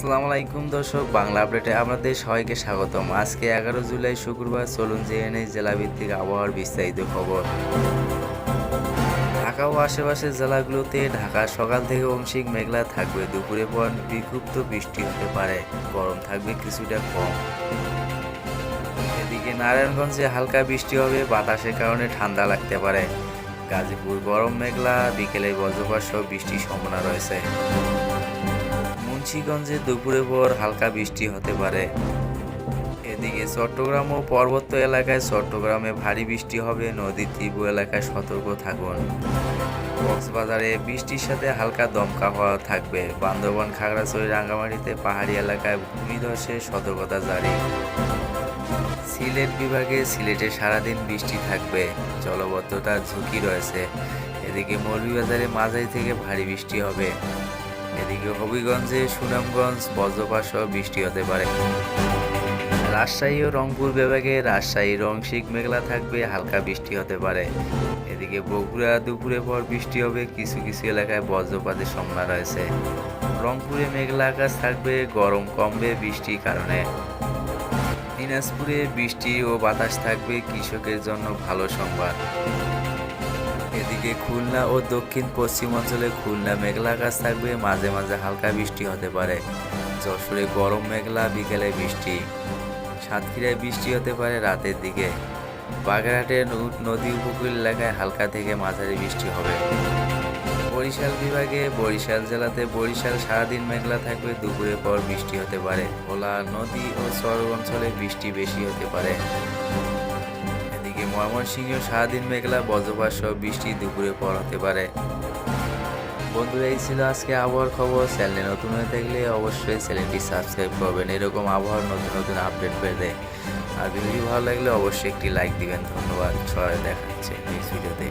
আসসালামু আলাইকুম দর্শক, বাংলা আপডেটে আপনাদের সবাইকে স্বাগতম। আজকে 11 জুলাই শুক্রবার। চলুন জেনে জেলা ভিত্তিক আবহাওয়ার বিস্তারিত খবর। ঢাকা ও আশেপাশের জেলাগুলোতে ঢাকা সকাল থেকে আংশিক মেঘলা থাকবে, দুপুরে পর বিক্ষিপ্ত বৃষ্টি হতে পারে, গরম থাকবে কিছুটা কম। এদিকে নারায়ণগঞ্জে হালকা বৃষ্টি হবে, বাতাসের কারণে ঠান্ডা লাগতে পারে। গাজীপুর গরম মেঘলা, বিকেলে বজ্রপাত সহ বৃষ্টির সম্ভাবনা রয়েছে। মুন্সিগঞ্জে দুপুরের পর হালকা বৃষ্টি হতে পারে। এদিকে চট্টগ্রাম ও পার্বত্য এলাকায় চট্টগ্রামে ভারী বৃষ্টি হবে, নদীর তীব্র এলাকায় সতর্ক থাকুন। কক্সবাজারে বৃষ্টির সাথে হালকা দমকা হওয়া থাকবে। বান্দরবান, খাগড়াছড়ি, রাঙ্গামাটিতে পাহাড়ি এলাকায় ভূমিধসের সতর্কতা জারি। সিলেট বিভাগে সিলেটে সারাদিন বৃষ্টি থাকবে, জলবদ্ধতার ঝুঁকি রয়েছে। এদিকে মৌলভীবাজারে মাঝারি থেকে ভারী বৃষ্টি হবে। এদিকে হবিগঞ্জে সুনামগঞ্জ বজ্রপাত সহ বৃষ্টি হতে পারে। রাজশাহী ও রংপুর বিভাগে রাজশাহীর আংশিক মেঘলা থাকবে, হালকা বৃষ্টি হতে পারে। এদিকে বগুড়া দুপুরে পর বৃষ্টি হবে, কিছু কিছু এলাকায় বজ্রপাতের সম্ভাবনা রয়েছে। রংপুরে মেঘলা আকাশ থাকবে, গরম কমবে বৃষ্টির কারণে। দিনাজপুরে বৃষ্টি ও বাতাস থাকবে, কৃষকের জন্য ভালো সংবাদ। এদিকে খুলনা ও দক্ষিণ পশ্চিম অঞ্চলে খুলনা মেঘলা আকাশ থাকবে, মাঝে মাঝে হালকা বৃষ্টি হতে পারে। যশোরে গরম মেঘলা, বিকেলে বৃষ্টি। সাতক্ষীরায় বৃষ্টি হতে পারে রাতের দিকে। বাগেরহাটের নদী উপকূল এলাকায় হালকা থেকে মাঝারি বৃষ্টি হবে। বরিশাল বিভাগে বরিশাল জেলাতে বরিশাল সারাদিন মেঘলা থাকবে, দুপুরের পর বৃষ্টি হতে পারে। ভোলা নদী ও চর অঞ্চলে বৃষ্টি বেশি হতে পারে। ময়মনসিংহ সারাদিন মেঘলা, বজ্রপাত সহ বৃষ্টি দুপুরে পর হতে পারে। বন্ধুরা, এই ছিল আজকে আবহাওয়ার খবর। চ্যানেলে নতুন হয়ে থাকলে অবশ্যই চ্যানেলটি সাবস্ক্রাইব করবেন এরকম আবহাওয়ার নতুন নতুন আপডেট পেতে। আর ভিডিও ভালো লাগলে অবশ্যই একটি লাইক দিবেন। ধন্যবাদ। সবাই দেখা হচ্ছে নেক্সট ভিডিওতে।